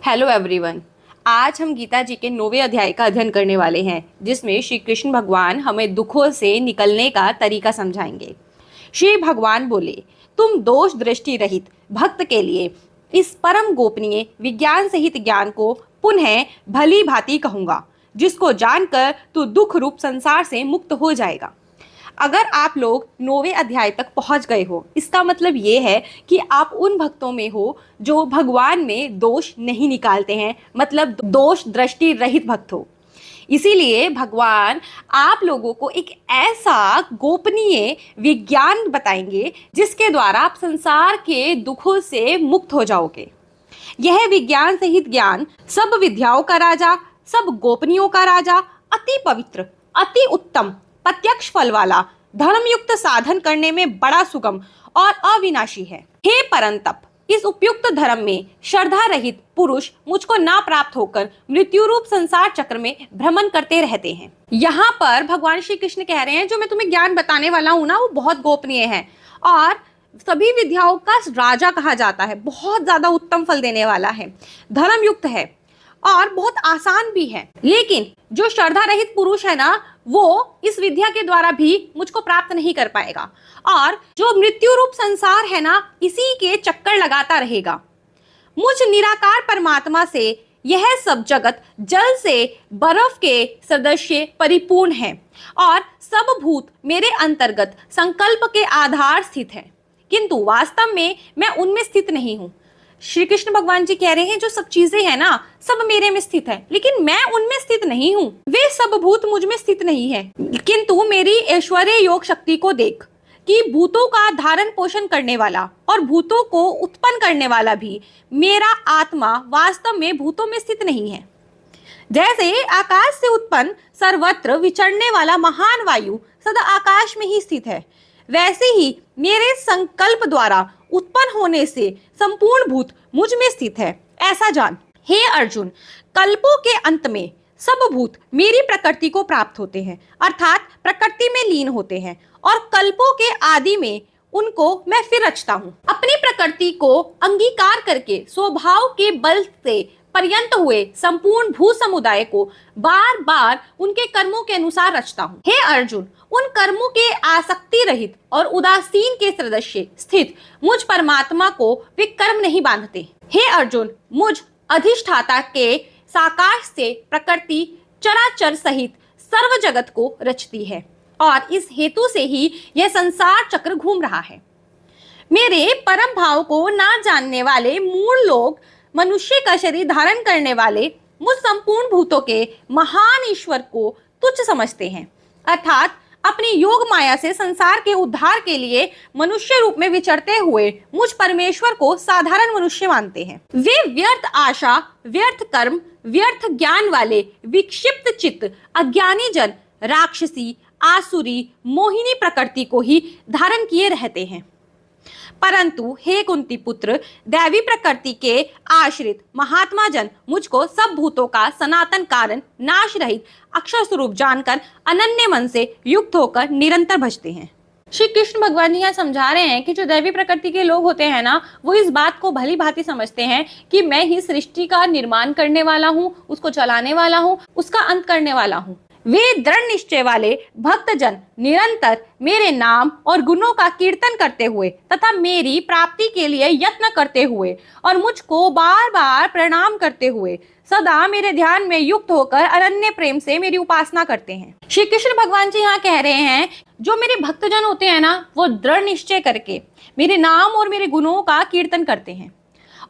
Hello everyone. आज हम गीता जी के 9वें अध्याय का अध्ययन करने वाले हैं, जिसमें श्री कृष्ण भगवान हमें दुखों से निकलने का तरीका समझाएंगे। श्री भगवान बोले, तुम दोष दृष्टि रहित भक्त के लिए इस परम गोपनीय विज्ञान सहित ज्ञान को पुनः भली भांति कहूंगा, जिसको जानकर तू दुख रूप संसार से मुक्त हो जाएगा। अगर आप लोग 9वें अध्याय तक पहुंच गए हो, इसका मतलब ये है कि आप उन भक्तों में हो जो भगवान में दोष नहीं निकालते हैं, मतलब दोष दृष्टि रहित भक्त हो। इसीलिए भगवान आप लोगों को एक ऐसा गोपनीय विज्ञान बताएंगे जिसके द्वारा आप संसार के दुखों से मुक्त हो जाओगे। यह विज्ञान सहित ज्ञान सब विद्याओं का राजा, सब गोपनीयों का राजा, अति पवित्र, अति उत्तम, प्रत्यक्ष फल वाला, धर्मयुक्त साधन करने में बड़ा सुगम और अविनाशी है। हे परंतप, इस उपयुक्त धर्म में श्रद्धा रहित पुरुष मुझको ना प्राप्त होकर मृत्यु रूप संसार चक्र में भ्रमण करते रहते हैं। यहाँ पर भगवान श्री कृष्ण कह रहे हैं, जो मैं तुम्हें ज्ञान बताने वाला हूँ ना, वो बहुत गोपनीय है और सभी विद्याओं का राजा कहा जाता है। बहुत ज्यादा उत्तम फल देने वाला है, धर्मयुक्त है और बहुत आसान भी है। लेकिन जो श्रद्धा रहित पुरुष है ना, वो इस विद्या के द्वारा भी मुझको प्राप्त नहीं कर पाएगा और जो मृत्यु रूप संसार है ना, इसी के चक्कर लगाता रहेगा। मुझ निराकार परमात्मा से यह सब जगत जल से बर्फ के सदृश परिपूर्ण है और सब भूत मेरे अंतर्गत संकल्प के आधार स्थित है, किंतु वास्तव में मैं उनमें स्थित नहीं हूँ। श्री कृष्ण भगवान जी कह रहे हैं, जो सब चीजें हैं ना, सब मेरे में स्थित है, लेकिन मैं उनमें स्थित नहीं हूँ। वे सब भूत मुझ में स्थित नहीं है, किंतु मेरी ऐश्वर्य योग शक्ति को देख कि भूतों का धारण पोषण करने वाला और भूतों को उत्पन्न करने वाला भी मेरा आत्मा वास्तव में भूतों में स्थित नहीं है। जैसे आकाश से उत्पन्न सर्वत्र विचरने वाला महान वायु सदा आकाश में ही स्थित है, वैसे ही मेरे संकल्प द्वारा उत्पन्न होने से संपूर्ण भूत मुझ में स्थित है, ऐसा जान। हे अर्जुन, कल्पों के अंत में सब भूत मेरी प्रकृति को प्राप्त होते हैं, अर्थात प्रकृति में लीन होते हैं, और कल्पों के आदि में उनको मैं फिर रचता हूँ। अपनी प्रकृति को अंगीकार करके स्वभाव के बल से पर्यंत हुए संपूर्ण भू समुदाय को बार बार उनके कर्मों के अनुसार रचता हूँ। हे अर्जुन, उन कर्मों के आसक्ति रहित और उदासीन के सदृश स्थित मुझ परमात्मा को वे कर्म नहीं बांधते। हे अर्जुन, मुझ अधिष्ठाता के साकाश से प्रकृति चराचर सहित सर्व जगत को रचती है और इस हेतु से ही यह संसार चक्र घूम रहा है। मेरे परम भाव को ना जानने वाले मूढ़ लोग मनुष्य का शरीर धारण करने वाले मुझ संपूर्ण भूतों के महान ईश्वर को तुच्छ समझते हैं, अर्थात अपनी योग माया से संसार के उद्धार के लिए मनुष्य रूप में विचरते हुए मुझ परमेश्वर को साधारण मनुष्य मानते हैं। वे व्यर्थ आशा, व्यर्थ कर्म, व्यर्थ ज्ञान वाले विक्षिप्त चित्त अज्ञानी जन राक्षसी, आसुरी, मोहिनी प्रकृति को ही धारण किए रहते हैं। परंतु हे कुंती पुत्र, दैवी प्रकृति के आश्रित महात्मा जन मुझको सब भूतों का सनातन कारण, नाश रहित अक्षर स्वरूप जानकर अनन्य मन से युक्त होकर निरंतर भजते हैं। श्री कृष्ण भगवान जी यहाँ समझा रहे हैं कि जो दैवी प्रकृति के लोग होते हैं ना, वो इस बात को भली भांति समझते हैं कि मैं ही सृष्टि का निर्माण करने वाला हूँ, उसको चलाने वाला हूँ, उसका अंत करने वाला हूँ। वे दृढ़ निश्चय वाले भक्तजन निरंतर मेरे नाम और गुणों का कीर्तन करते हुए तथा मेरी प्राप्ति के लिए यत्न करते हुए और मुझको बार बार प्रणाम करते हुए सदा मेरे ध्यान में युक्त होकर अनन्य प्रेम से मेरी उपासना करते हैं। श्री कृष्ण भगवान जी यहाँ कह रहे हैं, जो मेरे भक्तजन होते हैं ना, वो दृढ़ निश्चय करके मेरे नाम और मेरे गुणों का कीर्तन करते हैं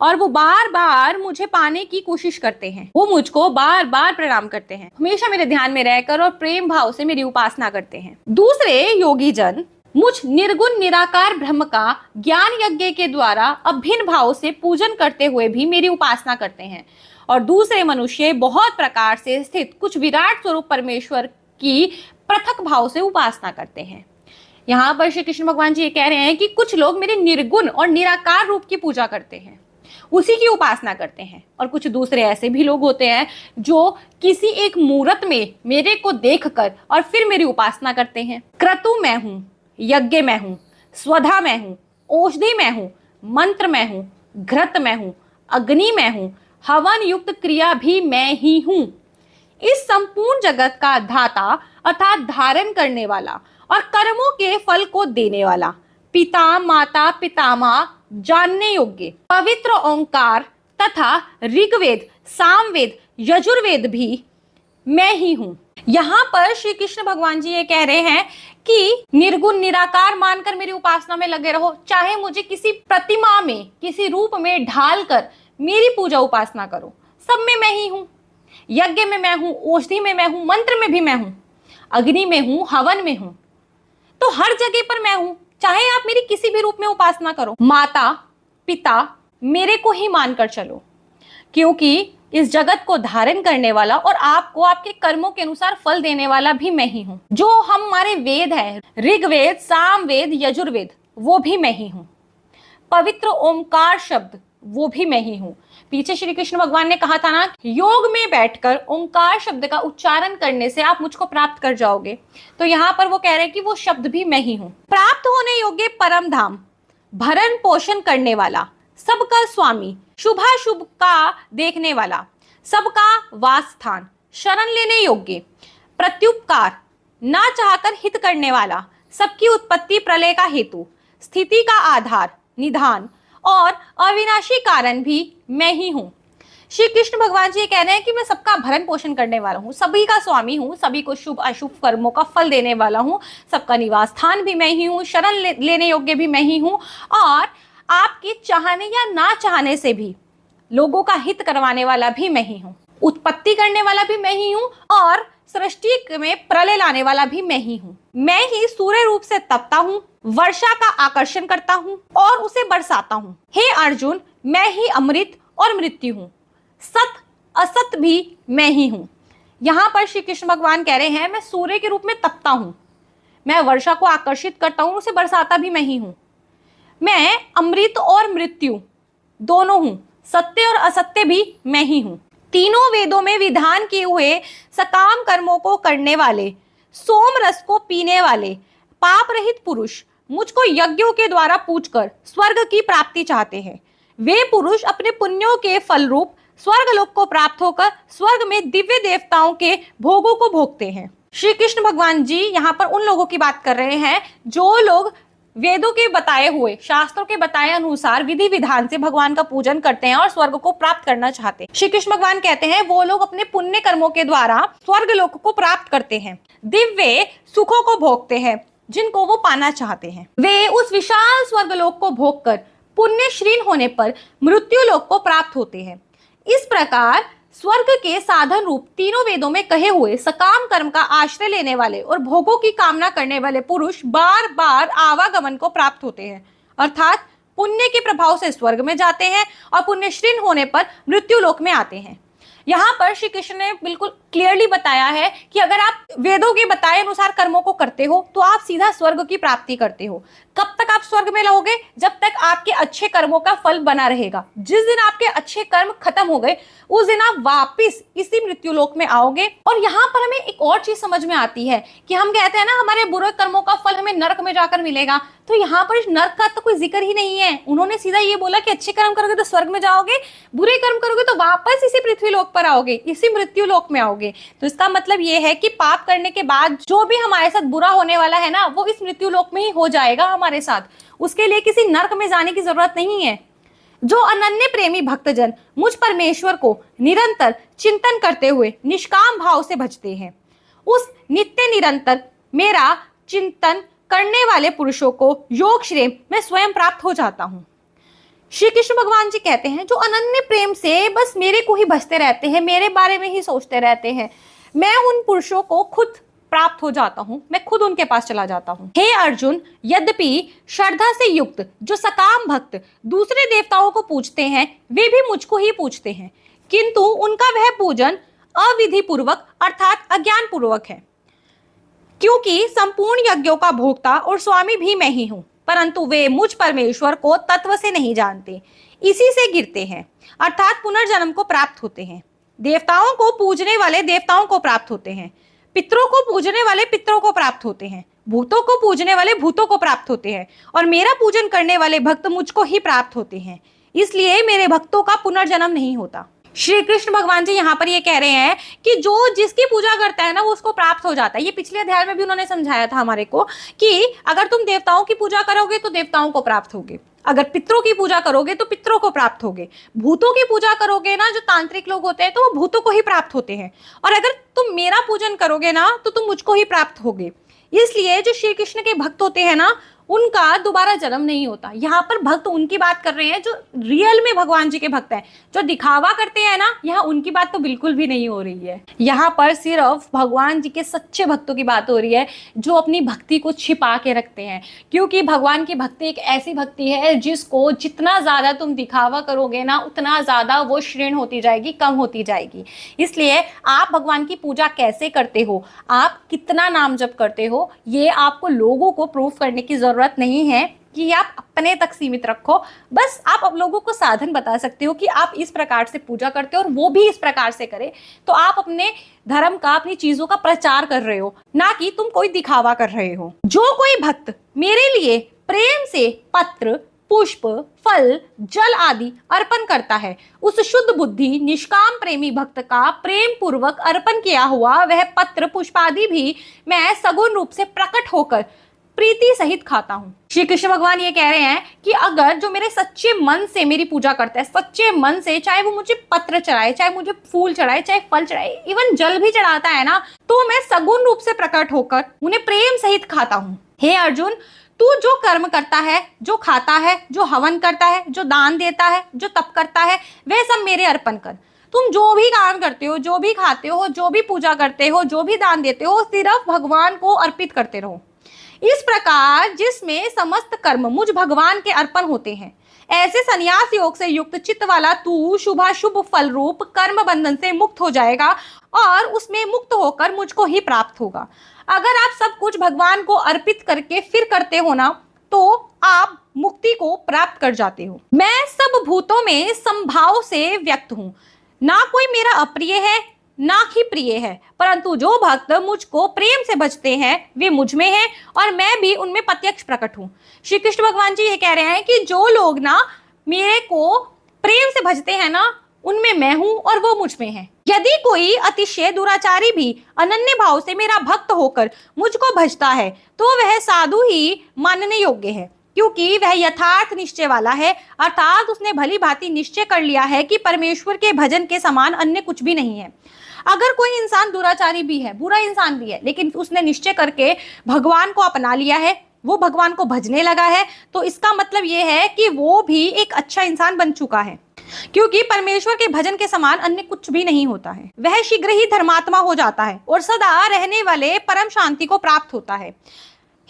और वो बार बार मुझे पाने की कोशिश करते हैं। वो मुझको बार बार प्रणाम करते हैं, हमेशा मेरे ध्यान में रहकर और प्रेम भाव से मेरी उपासना करते हैं। दूसरे योगी जन मुझ निर्गुण निराकार ब्रह्म का ज्ञान यज्ञ के द्वारा अभिन्न भाव से पूजन करते हुए भी मेरी उपासना करते हैं और दूसरे मनुष्य बहुत प्रकार से स्थित कुछ विराट स्वरूप परमेश्वर की पृथक भाव से उपासना करते हैं। यहाँ पर श्री कृष्ण भगवान जी ये कह रहे हैं कि कुछ लोग मेरे निर्गुण और निराकार रूप की पूजा करते हैं, उसी की उपासना करते हैं, और कुछ दूसरे ऐसे भी लोग होते हैं जो किसी एक मूर्त में मेरे को देखकर और फिर मेरी उपासना करते हैं। क्रतु मैं हूँ, यज्ञ मैं हूँ, स्वधा मैं हूँ, औषधि मैं हूँ, मंत्र मैं हूँ, घृत मैं हूँ, अग्नि मैं हूँ, हवन युक्त क्रिया भी मैं ही हूं। इस संपूर्ण जगत का धाता अर्थात धारण करने वाला और कर्मों के फल को देने वाला, पिता माता पितामह जानने योग्य पवित्र ओंकार तथा ऋग्वेद सामवेद यजुर्वेद भी मैं ही हूं। यहाँ पर श्री कृष्ण भगवान जी ये कह रहे हैं कि निर्गुण निराकार मानकर मेरी उपासना में लगे रहो, चाहे मुझे किसी प्रतिमा में किसी रूप में ढालकर मेरी पूजा उपासना करो, सब में मैं ही हूं। यज्ञ में मैं हूं, औषधि में मैं हूं, मंत्र में भी मैं हूं, अग्नि में हूं, हवन में हूं, तो हर जगह पर मैं हूं, चाहे आप मेरी किसी भी रूप में उपासना करो। माता पिता मेरे को ही मानकर चलो, क्योंकि इस जगत को धारण करने वाला और आपको आपके कर्मों के अनुसार फल देने वाला भी मैं ही हूं। जो हमारे वेद है, ऋग्वेद सामवेद यजुर्वेद, वो भी मैं ही हूं। पवित्र ओंकार शब्द, वो भी मैं ही हूं। पीछे श्री कृष्ण भगवान ने कहा था ना, योग में बैठकर ओंकार शब्द का उच्चारण करने से आप मुझको प्राप्त कर जाओगे, तो यहाँ पर वो कह रहे हैं कि वो शब्द भी मैं ही हूं। प्राप्त होने योग्य परम धाम, भरण पोषण करने वाला, सबका स्वामी, शुभाशुभ का देखने वाला, सबका वास स्थान, शरण लेने योग्य, प्रत्युपकार, ना चाहकर हित करने वाला, सबकी उत्पत्ति प्रलय का हेतु, स्थिति का आधार, निधान और अविनाशी कारण भी मैं ही हूं। श्री कृष्ण भगवान जी कह रहे हैं कि मैं सबका भरण पोषण करने वाला हूं, सभी का स्वामी हूं, सभी को शुभ अशुभ कर्मों का फल देने वाला हूं, सबका निवास स्थान भी मैं ही हूं, शरण लेने योग्य भी मैं ही हूं, और आपके चाहने या ना चाहने से भी लोगों का हित करवाने वाला भी मैं ही हूं, उत्पत्ति करने वाला भी मैं ही हूं, और सृष्टि में प्रलय लाने वाला भी मैं ही हूं। मैं ही सूर्य रूप से तपता हूं, वर्षा का आकर्षण करता हूं और उसे बरसाता हूं। हे अर्जुन, मैं ही अमृत और मृत्यु हूं, सत असत भी मैं ही हूं। यहाँ पर श्री कृष्ण भगवान कह रहे हैं, मैं सूर्य के रूप में तपता हूं, मैं वर्षा को आकर्षित करता हूं, उसे बरसाता भी मैं ही हूं। मैं अमृत और मृत्यु दोनों हूं, सत्य और असत्य भी मैं ही हूं। तीनों वेदों में विधान किए हुए सकाम कर्मों को करने वाले, सोम रस को पीने वाले, पाप रहित पुरुष मुझको यज्ञों के द्वारा पूजकर स्वर्ग की प्राप्ति चाहते हैं। वे पुरुष अपने पुण्यों के फल रूप स्वर्गलोक को प्राप्त होकर स्वर्ग में दिव्य देवताओं के भोगों को भोगते हैं। श्री कृष्ण भगवान जी यहाँ पर उन लोगों की बात कर रहे हैं जो लोग वेदों के बताए हुए, शास्त्रों के बताए अनुसार विधि विधान से भगवान का पूजन करते हैं और स्वर्ग को प्राप्त करना चाहते हैं। श्री कृष्ण भगवान कहते हैं वो लोग अपने पुण्य कर्मों के द्वारा स्वर्ग लोक को प्राप्त करते हैं, दिव्य सुखों को भोगते हैं जिनको वो पाना चाहते हैं। वे उस विशाल स्वर्ग लोक को भोगकर पुण्य श्रीन होने पर मृत्यु लोक को प्राप्त होते हैं। इस प्रकार स्वर्ग के साधन रूप तीनों वेदों में कहे हुए सकाम कर्म का आश्रय लेने वाले और भोगों की कामना करने वाले पुरुष बार बार आवागमन को प्राप्त होते हैं, अर्थात पुण्य के प्रभाव से स्वर्ग में जाते हैं और पुण्य श्रीन होने पर मृत्यु लोक में आते हैं। यहाँ पर श्री कृष्ण ने बिल्कुल क्लियरली बताया है कि अगर आप वेदों के बताए अनुसार कर्मों को करते हो तो आप सीधा स्वर्ग की प्राप्ति करते हो। कब तक आप स्वर्ग में रहोगे? जब तक आपके अच्छे कर्मों का फल बना रहेगा। जिस दिन आपके अच्छे कर्म खत्म हो गए उस दिन आप वापिस इसी मृत्यु लोक में आओगे। और यहाँ पर हमें एक और चीज समझ में आती है कि हम कहते हैं ना हमारे बुरे कर्मों का फल हमें नरक में जाकर मिलेगा, तो यहाँ पर नरक का तो कोई जिक्र ही नहीं है। उन्होंने सीधा ये बोला कि अच्छे कर्म करोगे तो स्वर्ग में जाओगे, बुरे कर्म करोगे तो वापस इसी पृथ्वी लोक पर आओगे, इसी मृत्यु लोक में आओगे। तो इसका मतलब ये है कि पाप करने के बाद जो भी हमारे साथ बुरा होने वाला है ना वो इस मृत्यु लोक में ही हो जाएगा हमारे साथ, उसके लिए किसी नरक में जाने की जरूरत नहीं है। जो अनन्य प्रेमी भक्तजन मुझ परमेश्वर को निरंतर चिंतन करते हुए निष्काम भाव से भजते हैं, उस नित्य निरंतर मेरा चिंतन करने वाले पुरुषों को योग श्रेय में स्वयं प्राप्त हो जाता हूं। श्री कृष्ण भगवान जी कहते हैं जो अनन्य प्रेम से बस मेरे को ही भजते रहते हैं, मेरे बारे में ही सोचते रहते हैं, मैं उन पुरुषों को खुद प्राप्त हो जाता हूं, मैं खुद उनके पास चला जाता हूं। हे अर्जुन, यद्यपि श्रद्धा से युक्त जो सकाम भक्त दूसरे देवताओं को पूजते हैं वे भी मुझको ही पूजते हैं, किंतु उनका वह पूजन अविधि पूर्वक अर्थात अज्ञान पूर्वक है, क्योंकि संपूर्ण यज्ञों का भोक्ता और स्वामी भी मैं ही हूं, परंतु वे मुझ परमेश्वर को तत्व से नहीं जानते, इसी से गिरते हैं अर्थात पुनर्जन्म को प्राप्त होते हैं। देवताओं को पूजने वाले देवताओं को प्राप्त होते हैं, पितरों को पूजने वाले पितरों को प्राप्त होते हैं, भूतों को पूजने वाले भूतों को प्राप्त होते हैं, और मेरा पूजन करने वाले भक्त मुझको ही प्राप्त होते हैं, इसलिए मेरे भक्तों का पुनर्जन्म नहीं होता। श्री कृष्ण भगवान जी यहाँ पर ये कह रहे हैं कि जो जिसकी पूजा करता है ना वो उसको प्राप्त हो जाता है। ये पिछले अध्याय में भी उन्होंने समझाया था हमारे को कि अगर तुम देवताओं की पूजा करोगे तो देवताओं को प्राप्त होगे, अगर पितरों की पूजा करोगे तो पितरों को प्राप्त होगे, भूतों की पूजा करोगे ना, जो तांत्रिक लोग होते हैं तो वो भूतों को ही प्राप्त होते हैं, और अगर तुम मेरा पूजन करोगे ना तो तुम मुझको ही प्राप्त होगे। इसलिए जो श्री कृष्ण के भक्त होते हैं ना उनका दोबारा जन्म नहीं होता। यहाँ पर भक्त उनकी बात कर रहे हैं जो रियल में भगवान जी के भक्त हैं, जो दिखावा करते हैं ना, यहाँ उनकी बात तो बिल्कुल भी नहीं हो रही है। यहाँ पर सिर्फ भगवान जी के सच्चे भक्तों की बात हो रही है जो अपनी भक्ति को छिपा के रखते हैं, क्योंकि भगवान की भक्ति एक ऐसी भक्ति है जिसको जितना ज्यादा तुम दिखावा करोगे ना उतना ज्यादा वो क्षीण होती जाएगी, कम होती जाएगी। इसलिए आप भगवान की पूजा कैसे करते हो, आप कितना नाम जप करते हो, ये आपको लोगों को प्रूव करने की जरूरत नहीं है कि आप अपने तक सीमित रखो। बस आप अब लोगों को साधन बता सकते हो कि आप इस प्रकार से पूजा करते हो और वो भी इस प्रकार से करे, तो आप अपने धर्म का, अपनी चीजों का प्रचार कर रहे हो, ना कि तुम कोई दिखावा कर रहे हो। जो कोई भक्त मेरे लिए प्रेम से पत्र, पुष्प, फल, जल आदि अर्पण करता है, उस शुद्ध बुद्धि निष्काम प्रेमी भक्त का प्रेम पूर्वक अर्पण किया हुआ वह पत्र पुष्प आदि भी मैं सगुण रूप से प्रकट होकर प्रीति सहित खाता हूँ। श्री कृष्ण भगवान ये कह रहे हैं कि अगर जो मेरे सच्चे मन से मेरी पूजा करता है, सच्चे मन से, चाहे वो मुझे पत्र चढ़ाए, चाहे मुझे फूल चढ़ाए, चाहे फल चढ़ाए, इवन जल भी चढ़ाता है ना, तो मैं सगुण रूप से प्रकट होकर उन्हें प्रेम सहित खाता हूँ। हे अर्जुन, तू जो कर्म करता है, जो खाता है, जो हवन करता है, जो दान देता है, जो तप करता है, वह सब मेरे अर्पण कर। तुम जो भी काम करते हो, जो भी खाते हो, जो भी पूजा करते हो, जो भी दान देते हो, सिर्फ भगवान को अर्पित करते रहो। इस प्रकार जिसमें समस्त कर्म मुझ भगवान के अर्पण होते हैं, ऐसे संन्यास योग से युक्त चित्त वाला तू शुभाशुभ फल रूप कर्म बंधन से मुक्त हो जाएगा और उसमें मुक्त होकर मुझको ही प्राप्त होगा। अगर आप सब कुछ भगवान को अर्पित करके फिर करते हो ना, तो आप मुक्ति को प्राप्त कर जाते हो। मैं सब भूतों में संभाव से व्यक्त हूँ, ना कोई मेरा अप्रिय है ना ही प्रिय है, परंतु जो भक्त मुझको प्रेम से भजते हैं वे मुझ में हैं और मैं भी उनमें प्रत्यक्ष प्रकट हूँ। श्री कृष्ण भगवान जी ये कह रहे हैं कि जो लोग ना मेरे को प्रेम से भजते हैं ना, उनमें मैं हूँ और वो मुझ में है। यदि कोई अतिशय दुराचारी भी अनन्य भाव से मेरा भक्त होकर मुझको भजता है तो वह साधु ही मानने योग्य है, क्योंकि वह यथार्थ निश्चय वाला है, अर्थात उसने भली भांति निश्चय कर लिया है कि परमेश्वर के भजन के समान अन्य कुछ भी नहीं है। अगर कोई इंसान दुराचारी भी है, बुरा इंसान भी है, लेकिन उसने निश्चय करके भगवान को अपना लिया है, वो भगवान को भजने लगा है, तो इसका मतलब ये है कि वो भी एक अच्छा इंसान बन चुका है, क्योंकि परमेश्वर के भजन के समान अन्य कुछ भी नहीं होता है। वह शीघ्र ही धर्मात्मा हो जाता है और सदा रहने वाले परम शांति को प्राप्त होता है।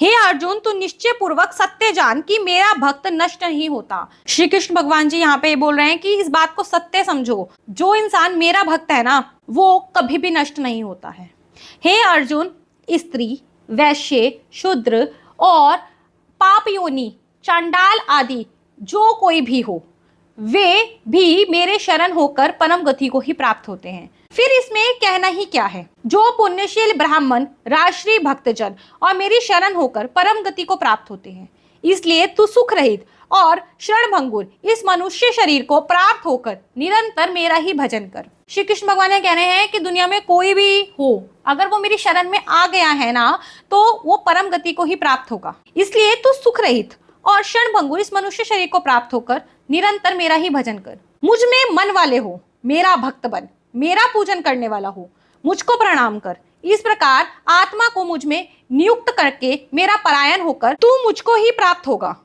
हे अर्जुन, तू निश्चय पूर्वक सत्य जान कि मेरा भक्त नष्ट नहीं होता। श्री कृष्ण भगवान जी यहाँ पे बोल रहे हैं कि इस बात को सत्य समझो, जो इंसान मेरा भक्त है ना वो कभी भी नष्ट नहीं होता है। हे अर्जुन, स्त्री, वैश्य, शूद्र और पाप योनि, चांडाल आदि जो कोई भी हो, वे भी मेरे शरण होकर परम गति को ही प्राप्त होते हैं। फिर इसमें कहना ही क्या है, जो पुण्यशील ब्राह्मण, राष्ट्रीय भक्तजन और मेरी शरण होकर परम गति को प्राप्त होते हैं। इसलिए तू सुख रहित और क्षणभंगुर इस मनुष्य शरीर को प्राप्त होकर निरंतर मेरा ही भजन कर। श्री कृष्ण भगवान ये कह रहे हैं कि दुनिया में कोई भी हो, अगर वो मेरी शरण में आ गया है ना, तो वो परम गति को ही प्राप्त होगा। इसलिए तू सुख रहित और क्षणभंगुर इस मनुष्य शरीर को प्राप्त होकर निरंतर मेरा ही भजन कर। मुझ में मन वाले हो, मेरा भक्त बन, मेरा पूजन करने वाला हो, मुझको प्रणाम कर। इस प्रकार आत्मा को मुझ में नियुक्त करके मेरा परायण होकर तू मुझको ही प्राप्त होगा।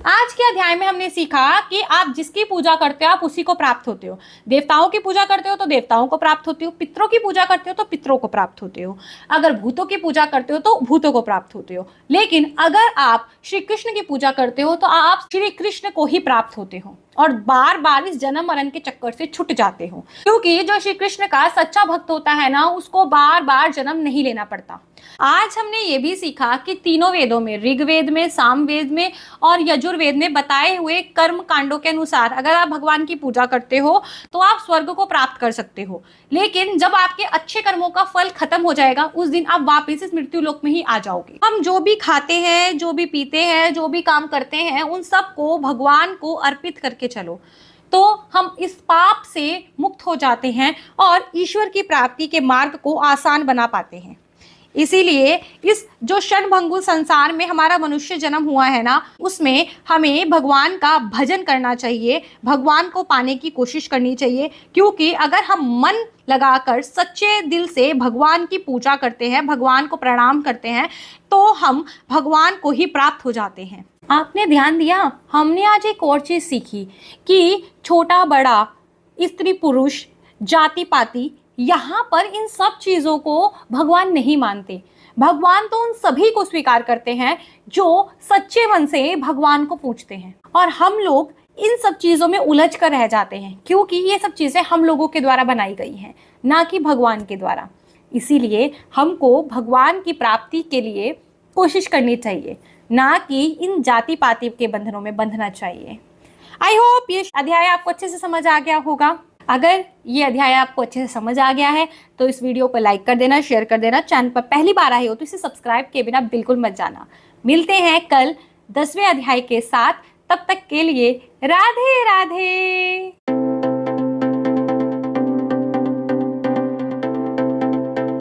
आज के अध्याय में हमने सीखा कि आप जिसकी पूजा करते हो आप उसी को प्राप्त होते हो। देवताओं की पूजा करते हो तो देवताओं को प्राप्त होते हो, पितरों की पूजा करते हो तो पितरों को प्राप्त होते हो, अगर भूतों की पूजा करते हो तो भूतों को प्राप्त होते हो। लेकिन अगर आप श्री कृष्ण की पूजा करते हो तो आप श्री कृष्ण को ही प्राप्त होते हो और बार बार इस जन्म मरण के चक्कर से छूट जाते हो, क्योंकि जो श्री कृष्ण का सच्चा भक्त होता है ना, उसको बार बार जन्म नहीं लेना पड़ता। आज हमने ये भी सीखा कि तीनों वेदों में, ऋग्वेद में, सामवेद में और यजुर्वेद में बताए हुए कर्म कांडों के अनुसार अगर आप भगवान की पूजा करते हो तो आप स्वर्ग को प्राप्त कर सकते हो। लेकिन जब आपके अच्छे कर्मों का फल खत्म हो जाएगा, उस दिन आप वापस इस मृत्यु लोक में ही आ जाओगे। हम जो भी खाते हैं, जो भी पीते हैं, जो भी काम करते हैं, उन सब को भगवान को अर्पित करके चलो, तो हम इस पाप से मुक्त हो जाते हैं और ईश्वर की प्राप्ति के मार्ग को आसान बना पाते हैं। इसीलिए इस जो क्षणभंगुर संसार में हमारा मनुष्य जन्म हुआ है ना, उसमें हमें भगवान का भजन करना चाहिए, भगवान को पाने की कोशिश करनी चाहिए। क्योंकि अगर हम मन लगाकर सच्चे दिल से भगवान की पूजा करते हैं, भगवान को प्रणाम करते हैं, तो हम भगवान को ही प्राप्त हो जाते हैं। आपने ध्यान दिया, हमने आज एक और चीज सीखी कि छोटा बड़ा, स्त्री पुरुष, जाति पाति, यहाँ पर इन सब चीजों को भगवान नहीं मानते। भगवान तो उन सभी को स्वीकार करते हैं जो सच्चे मन से भगवान को पूजते हैं। और हम लोग इन सब चीजों में उलझ कर रह जाते हैं, क्योंकि ये सब चीजें हम लोगों के द्वारा बनाई गई हैं, ना कि भगवान के द्वारा। इसीलिए हमको भगवान की प्राप्ति के लिए कोशिश करनी चाहिए, ना कि इन जाति पाति के बंधनों में बंधना चाहिए। आई होप ये अध्याय आपको अच्छे से समझ आ गया होगा। अगर ये अध्याय आपको अच्छे से समझ आ गया है तो इस वीडियो को लाइक कर देना, शेयर कर देना। चैनल पर पहली बार आए हो तो इसे सब्सक्राइब किए बिना बिल्कुल मत जाना। मिलते हैं कल 10वें अध्याय के साथ। तब तक के लिए राधे राधे।